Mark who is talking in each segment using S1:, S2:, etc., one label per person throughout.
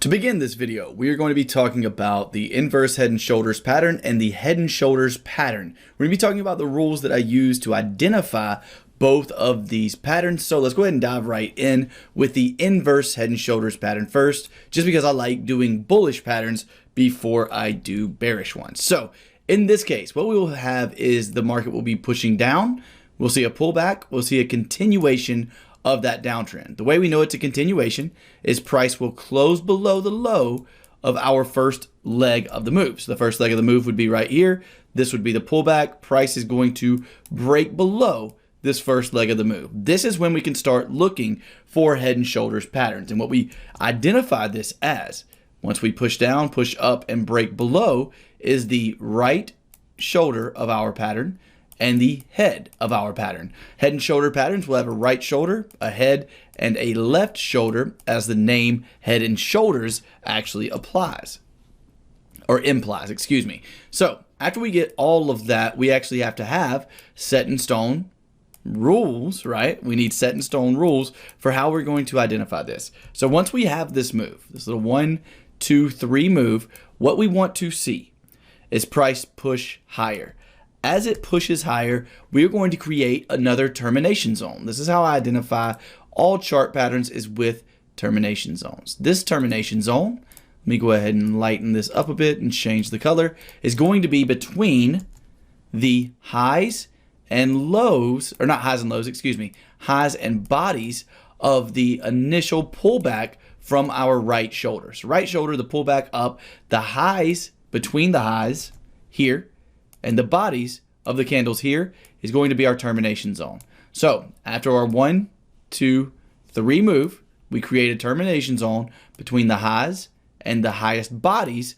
S1: To begin this video, we are going to be talking about the inverse head and shoulders pattern and the head and shoulders pattern. We're going to be talking about the rules that I use to identify both of these patterns. So let's go ahead and dive right in with the inverse head and shoulders pattern first, just because I like doing bullish patterns before I do bearish ones. So in this case, what we will have is the market will be pushing down. We'll see a pullback. We'll see a continuation of that downtrend. The way we know it's a continuation is price will close below the low of our first leg of the move. So the first leg of the move would be right here. This would be the pullback. Price is going to break below this first leg of the move. This is when we can start looking for head and shoulders patterns. And what we identify this as, once we push down, push up, and break below, is the right shoulder of our pattern and the head of our pattern. Head and shoulder patterns will have a right shoulder, a head, and a left shoulder, as the name head and shoulders actually applies, or implies, excuse me. So after we get all of that, we actually have to have set in stone rules, right? We need set in stone rules for how we're going to identify this. So once we have this move, this little 1, 2, 3 move, what we want to see is price push higher. As it pushes higher, we're going to create another termination zone. This is how I identify all chart patterns, is with termination zones. This termination zone, let me go ahead and lighten this up a bit and change the color, is going to be between the highs and lows, or not highs and lows, excuse me, highs and bodies of the initial pullback from our right shoulder. So right shoulder, the pullback up, the highs between the highs here, and the bodies of the candles here is going to be our termination zone. So after our 1, 2, 3 move, we create a termination zone between the highs and the highest bodies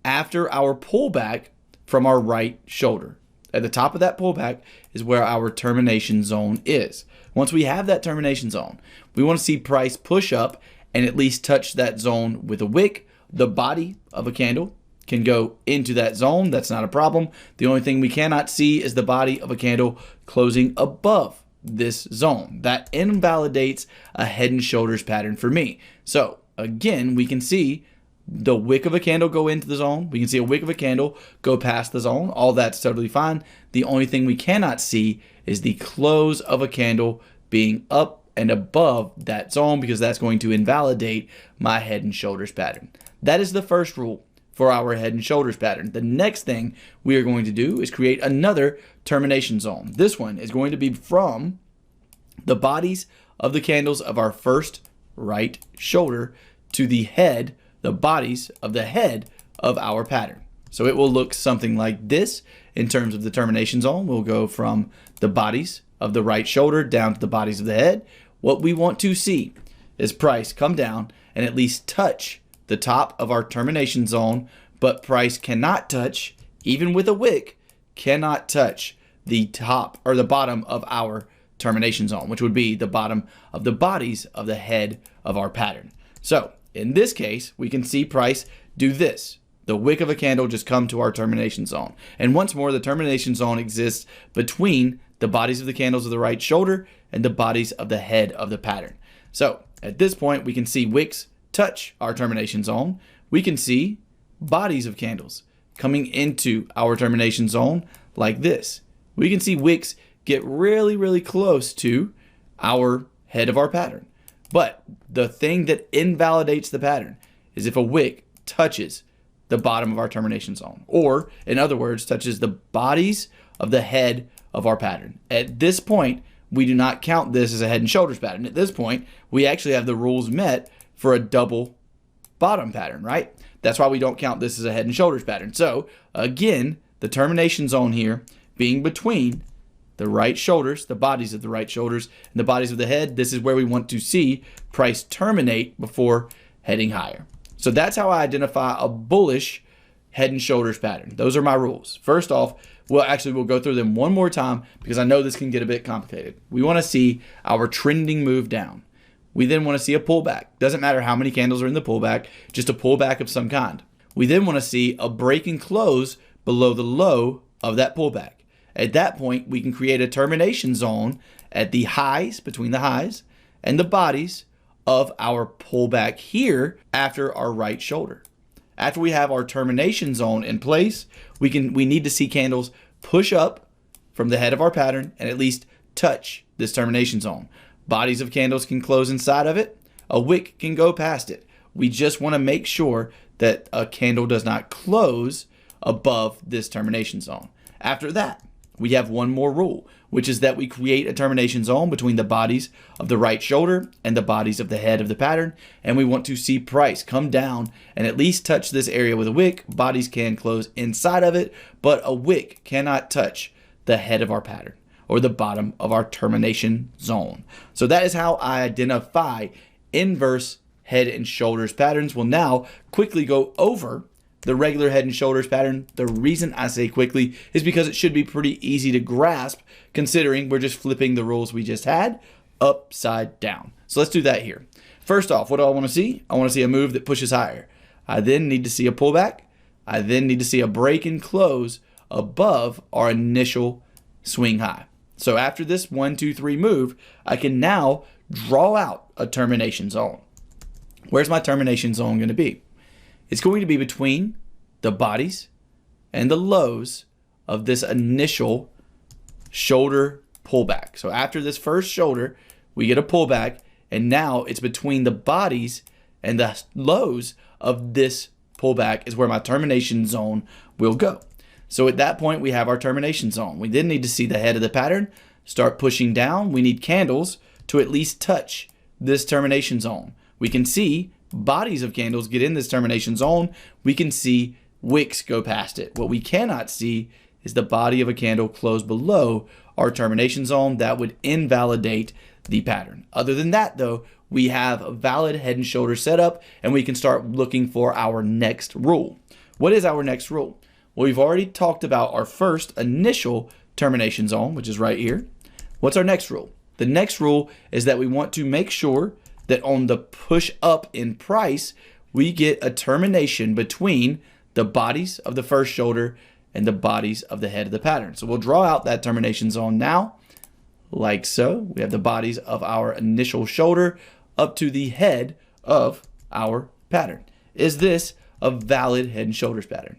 S1: after our pullback from our right shoulder. At the top of that pullback is where our termination zone is. Once we have that termination zone, we want to see price push up and at least touch that zone with a wick. The body of a candle can go into that zone. That's not a problem. The only thing we cannot see is the body of a candle closing above this zone. That invalidates a head and shoulders pattern for me. So again, we can see the wick of a candle go into the zone. We can see a wick of a candle go past the zone. All that's totally fine. The only thing we cannot see is the close of a candle being up and above that zone, because that's going to invalidate my head and shoulders pattern. That is the first rule for our head and shoulders pattern. The next thing we are going to do is create another termination zone. This one is going to be from the bodies of the candles of our first right shoulder to the head, the bodies of the head of our pattern. So it will look something like this in terms of the termination zone. We'll go from the bodies of the right shoulder down to the bodies of the head. What we want to see is price come down and at least touch the top of our termination zone, but price cannot touch, even with a wick, cannot touch the top or the bottom of our termination zone, which would be the bottom of the bodies of the head of our pattern. So in this case, we can see price do this. The wick of a candle just come to our termination zone. And once more, the termination zone exists between the bodies of the candles of the right shoulder and the bodies of the head of the pattern. So at this point, we can see wicks touch our termination zone. We can see bodies of candles coming into our termination zone like this. We can see wicks get really, really close to our head of our pattern. But the thing that invalidates the pattern is if a wick touches the bottom of our termination zone, or in other words, touches the bodies of the head of our pattern. At this point, we do not count this as a head and shoulders pattern. At this point, we actually have the rules met for a double bottom pattern, right? That's why we don't count this as a head and shoulders pattern. So again, the termination zone here being between the right shoulders, the bodies of the right shoulders, and the bodies of the head, this is where we want to see price terminate before heading higher. So that's how I identify a bullish head and shoulders pattern. Those are my rules. First off, we'll go through them one more time because I know this can get a bit complicated. We want to see our trending move down. We then want to see a pullback. Doesn't matter how many candles are in the pullback, just a pullback of some kind. We then want to see a break and close below the low of that pullback. At that point, we can create a termination zone at the highs, between the highs, and the bodies of our pullback here after our right shoulder. After we have our termination zone in place, we need to see candles push up from the head of our pattern and at least touch this termination zone. Bodies of candles can close inside of it. A wick can go past it. We just want to make sure that a candle does not close above this termination zone. After that, we have one more rule, which is that we create a termination zone between the bodies of the right shoulder and the bodies of the head of the pattern, and we want to see price come down and at least touch this area with a wick. Bodies can close inside of it, but a wick cannot touch the head of our pattern or the bottom of our termination zone. So that is how I identify inverse head and shoulders patterns. We'll now quickly go over the regular head and shoulders pattern. The reason I say quickly is because it should be pretty easy to grasp, considering we're just flipping the rules we just had upside down. So let's do that here. First off, what do I want to see? I want to see a move that pushes higher. I then need to see a pullback. I then need to see a break and close above our initial swing high. So after this 1, 2, 3 move, I can now draw out a termination zone. Where's my termination zone going to be? It's going to be between the bodies and the lows of this initial shoulder pullback. So after this first shoulder, we get a pullback, and now it's between the bodies and the lows of this pullback is where my termination zone will go. So at that point, we have our termination zone. We then need to see the head of the pattern start pushing down. We need candles to at least touch this termination zone. We can see bodies of candles get in this termination zone. We can see wicks go past it. What we cannot see is the body of a candle close below our termination zone. That would invalidate the pattern. Other than that, though, we have a valid head and shoulder setup, and we can start looking for our next rule. What is our next rule? Well, we've already talked about our first initial termination zone, which is right here. What's our next rule? The next rule is that we want to make sure that on the push up in price, we get a termination between the bodies of the first shoulder and the bodies of the head of the pattern. So we'll draw out that termination zone now, like so. We have the bodies of our initial shoulder up to the head of our pattern. Is this a valid head and shoulders pattern?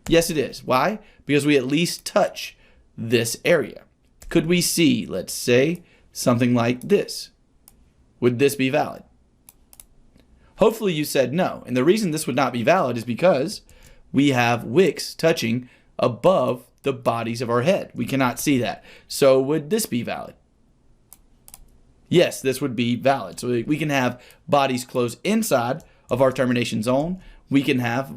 S1: Yes, it is. Why? Because we at least touch this area. Could we see, let's say, something like this? Would this be valid? Hopefully you said no. And the reason this would not be valid is because we have wicks touching above the bodies of our head. We cannot see that. So would this be valid? Yes, this would be valid. So we can have bodies close inside of our termination zone. We can have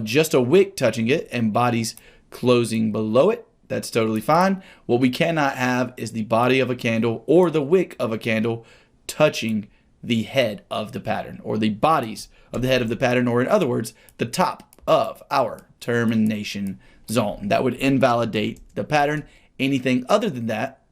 S1: just a wick touching it and bodies closing below it. That's totally fine. What we cannot have is the body of a candle or the wick of a candle touching the head of the pattern, or the bodies of the head of the pattern, or in other words, the top of our termination zone. That would invalidate the pattern. Anything other than that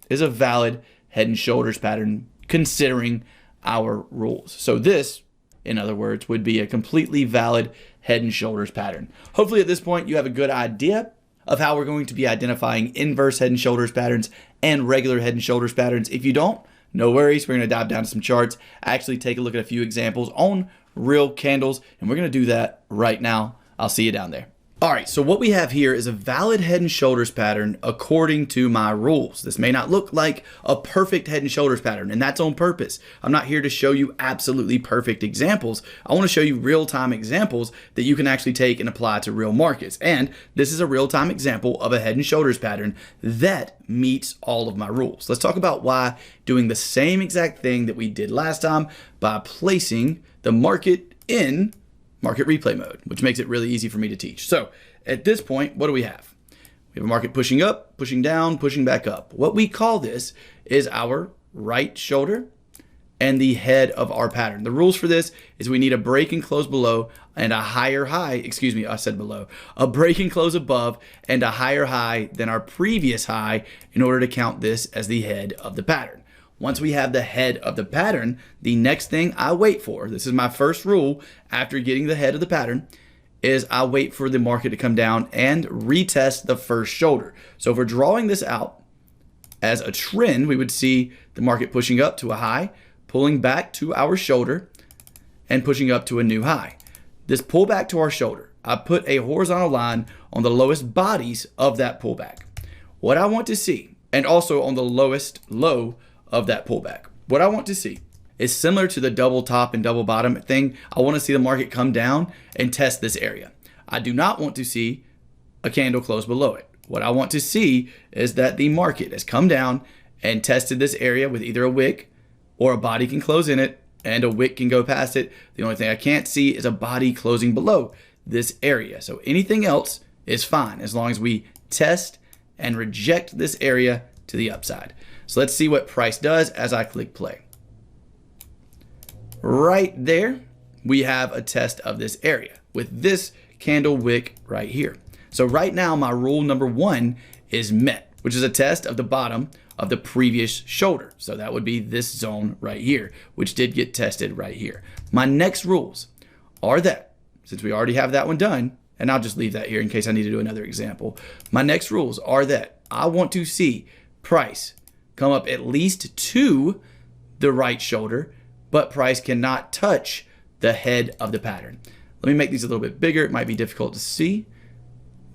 S1: is a valid head and shoulders pattern considering our rules. So this, in other words, would be a completely valid head and shoulders pattern. Hopefully at this point you have a good idea of how we're going to be identifying inverse head and shoulders patterns and regular head and shoulders patterns. If you don't, no worries. We're going to dive down to some charts, actually take a look at a few examples on real candles, and we're going to do that right now. I'll see you down there. All right, so what we have here is a valid head and shoulders pattern according to my rules. This may not look like a perfect head and shoulders pattern, and that's on purpose. I'm not here to show you absolutely perfect examples. I want to show you real-time examples that you can actually take and apply to real markets. And this is a real-time example of a head and shoulders pattern that meets all of my rules. Let's talk about why doing the same exact thing that we did last time by placing the market in market replay mode, which makes it really easy for me to teach. So at this point, what do we have? We have a market pushing up, pushing down, pushing back up. What we call this is our right shoulder and the head of our pattern. The rules for this is we need a break and close below and a higher high, excuse me, I said below, a break and close above and a higher high than our previous high in order to count this as the head of the pattern. Once we have the head of the pattern, the next thing I wait for, this is my first rule after getting the head of the pattern, is I wait for the market to come down and retest the first shoulder. So if we're drawing this out as a trend, we would see the market pushing up to a high, pulling back to our shoulder and pushing up to a new high. This pullback to our shoulder, I put a horizontal line on the lowest bodies of that pullback. What I want to see, and also on the lowest low of that pullback, what I want to see is similar to the double top and double bottom thing. I want to see the market come down and test this area. I do not want to see a candle close below it. What I want to see is that the market has come down and tested this area with either a wick or a body can close in it and a wick can go past it. The only thing I can't see is a body closing below this area. So anything else is fine as long as we test and reject this area to the upside. So let's see what price does as I click play. Right there, we have a test of this area with this candle wick right here. So right now, my rule number 1 is met, which is a test of the bottom of the previous shoulder. So that would be this zone right here, which did get tested right here. My next rules are that, since we already have that one done, and I'll just leave that here in case I need to do another example. My next rules are that I want to see price come up at least to the right shoulder, but price cannot touch the head of the pattern. Let me make these a little bit bigger. It might be difficult to see.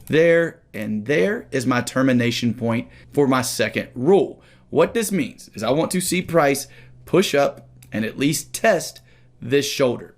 S1: There and there is my termination point for my second rule. What this means is I want to see price push up and at least test this shoulder.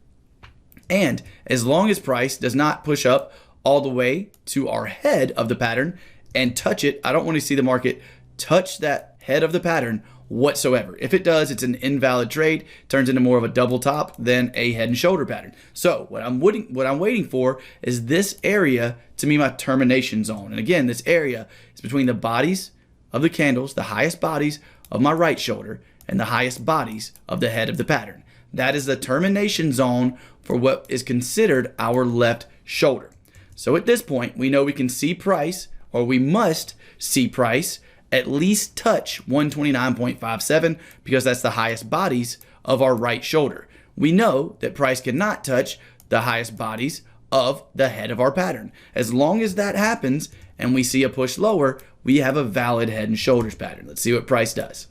S1: And as long as price does not push up all the way to our head of the pattern and touch it, I don't want to see the market touch that head of the pattern whatsoever. If it does, it's an invalid trade, turns into more of a double top than a head and shoulder pattern. So what I'm waiting for is this area to be my termination zone. And again, this area is between the bodies of the candles, the highest bodies of my right shoulder and the highest bodies of the head of the pattern. That is the termination zone for what is considered our left shoulder. So at this point, we know we can see price, or we must see price at least touch 129.57 because that's the highest bodies of our right shoulder. We know that price cannot touch the highest bodies of the head of our pattern. As long as that happens and we see a push lower, we have a valid head and shoulders pattern. Let's see what price does.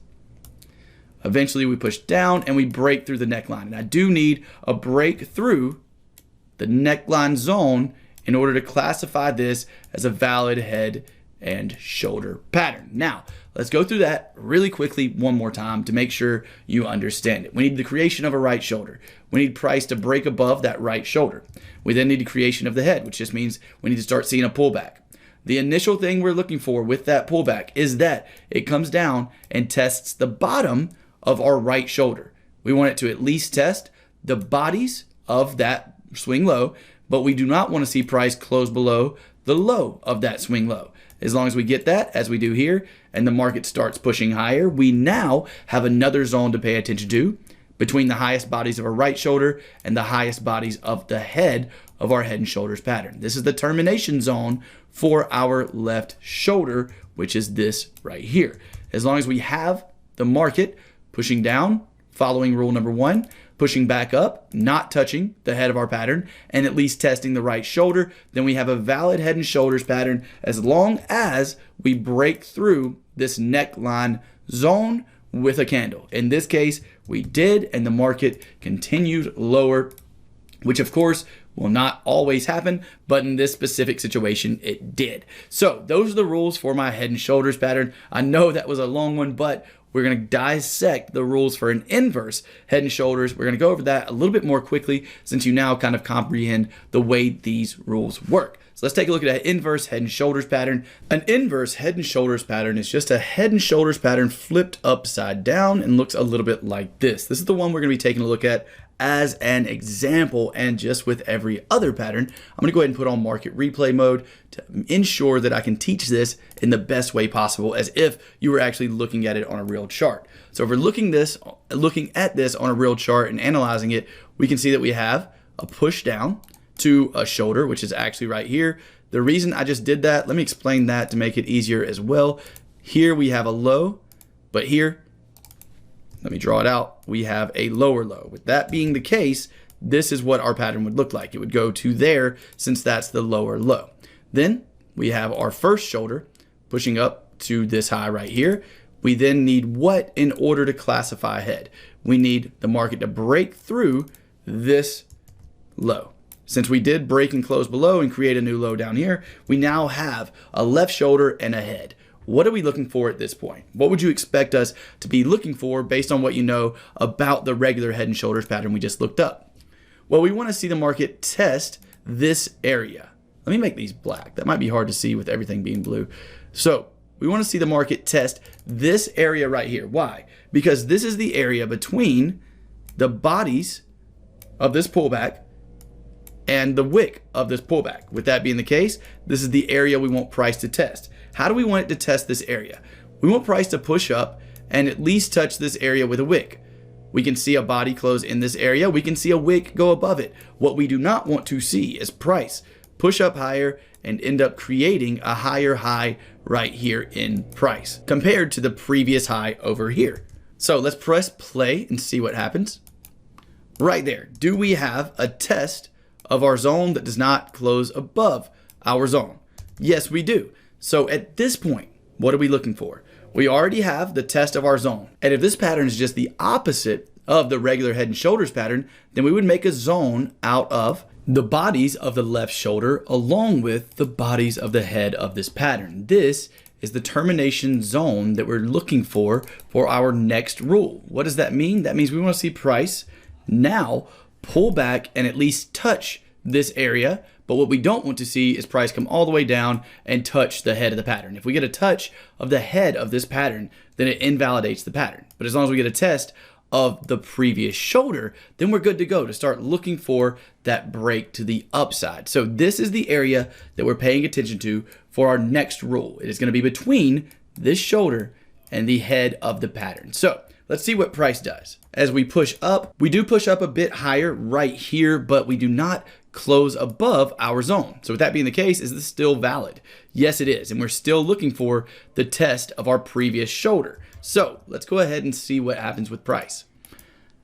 S1: Eventually we push down and we break through the neckline. And I do need a break through the neckline zone in order to classify this as a valid head and shoulder pattern. Now, let's go through that really quickly one more time to make sure you understand it. We need the creation of a right shoulder. We need price to break above that right shoulder. We then need the creation of the head, which just means we need to start seeing a pullback. The initial thing we're looking for with that pullback is that it comes down and tests the bottom of our right shoulder. We want it to at least test the bodies of that swing low, but we do not want to see price close below the low of that swing low. As long as we get that, as we do here, and the market starts pushing higher, we now have another zone to pay attention to between the highest bodies of our right shoulder and the highest bodies of the head of our head and shoulders pattern. This is the termination zone for our left shoulder, which is this right here. As long as we have the market pushing down, following rule number 1, pushing back up, not touching the head of our pattern, and at least testing the right shoulder, then we have a valid head and shoulders pattern as long as we break through this neckline zone with a candle. In this case, we did, and the market continued lower, which of course will not always happen, but in this specific situation, it did. So those are the rules for my head and shoulders pattern. I know that was a long one, but we're going to dissect the rules for an inverse head and shoulders. We're going to go over that a little bit more quickly since you now kind of comprehend the way these rules work. So let's take a look at an inverse head and shoulders pattern. An inverse head and shoulders pattern is just a head and shoulders pattern flipped upside down and looks a little bit like this. This is the one we're going to be taking a look at as an example, and just with every other pattern, I'm going to go ahead and put on market replay mode to ensure that I can teach this in the best way possible as if you were actually looking at it on a real chart. So if we're looking at this on a real chart and analyzing it, we can see that we have a push down to a shoulder, which is actually right here. The reason I just did that, let me explain that to make it easier as well. Here we have a low, but here, let me draw it out, we have a lower low. With that being the case, this is what our pattern would look like. It would go to there since that's the lower low. Then we have our first shoulder pushing up to this high right here. We then need what in order to classify head? we need the market to break through this low. Since we did break and close below and create a new low down here, we now have a left shoulder and a head. What are we looking for at this point? What would you expect us to be looking for based on what you know about the regular head and shoulders pattern we just looked up? Well, we want to see the market test this area. Let me make these black. That might be hard to see with everything being blue. So we want to see the market test this area right here. Why? Because this is the area between the bodies of this pullback and the wick of this pullback. With that being the case, this is the area we want price to test. How do we want it to test this area? We want price to push up and at least touch this area with a wick. We can see a body close in this area. We can see a wick go above it. What we do not want to see is price push up higher and end up creating a higher high right here in price compared to the previous high over here. So let's press play and see what happens. Right there. Do we have a test of our zone that does not close above our zone? Yes, we do. So at this point, what are we looking for? We already have the test of our zone. And if this pattern is just the opposite of the regular head and shoulders pattern, then we would make a zone out of the bodies of the left shoulder along with the bodies of the head of this pattern. This is the termination zone that we're looking for our next rule. What does that mean? That means we want to see price now pull back and at least touch this area. But what we don't want to see is price come all the way down and touch the head of the pattern. If we get a touch of the head of this pattern, then it invalidates the pattern. But as long as we get a test of the previous shoulder, then we're good to go to start looking for that break to the upside. So this is the area that we're paying attention to for our next rule. It is going to be between this shoulder and the head of the pattern. So let's see what price does. As we push up, we do push up a bit higher right here, but we do not close above our zone. So with that being the case, is this still valid? Yes, it is. And we're still looking for the test of our previous shoulder. So let's go ahead and see what happens with price.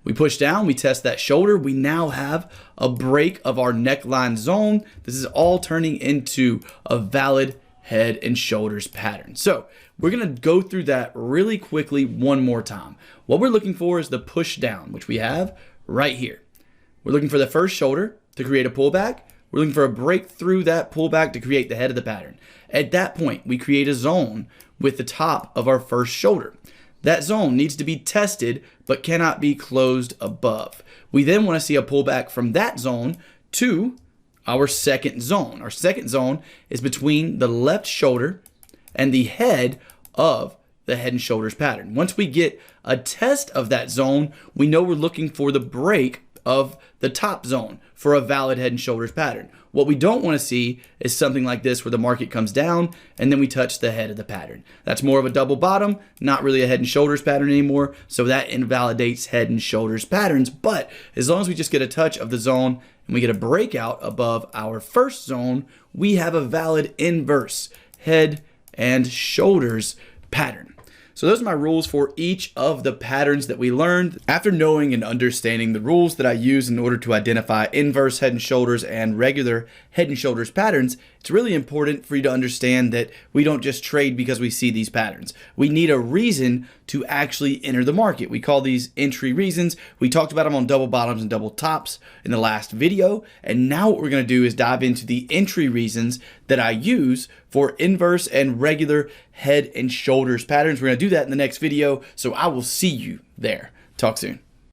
S1: We push down, we test that shoulder. We now have a break of our neckline zone. This is all turning into a valid head and shoulders pattern. So we're going to go through that really quickly one more time. What we're looking for is the push down, which we have right here. We're looking for the first shoulder to create a pullback. We're looking for a break through that pullback to create the head of the pattern. At that point, we create a zone with the top of our first shoulder. That zone needs to be tested, but cannot be closed above. We then want to see a pullback from that zone to our second zone. Our second zone is between the left shoulder and the head of the head and shoulders pattern. Once we get a test of that zone, we know we're looking for the break of the top zone for a valid head and shoulders pattern. What we don't want to see is something like this where the market comes down and then we touch the head of the pattern. That's more of a double bottom, not really a head and shoulders pattern anymore. So that invalidates head and shoulders patterns. But as long as we just get a touch of the zone and we get a breakout above our first zone, we have a valid inverse head and shoulders pattern. So those are my rules for each of the patterns that we learned. After knowing and understanding the rules that I use in order to identify inverse head and shoulders and regular head and shoulders patterns, it's really important for you to understand that we don't just trade because we see these patterns. We need a reason to actually enter the market. We call these entry reasons. We talked about them on double bottoms and double tops in the last video. And now what we're going to do is dive into the entry reasons that I use for inverse and regular head and shoulders patterns. We're going to do that in the next video. So I will see you there. Talk soon.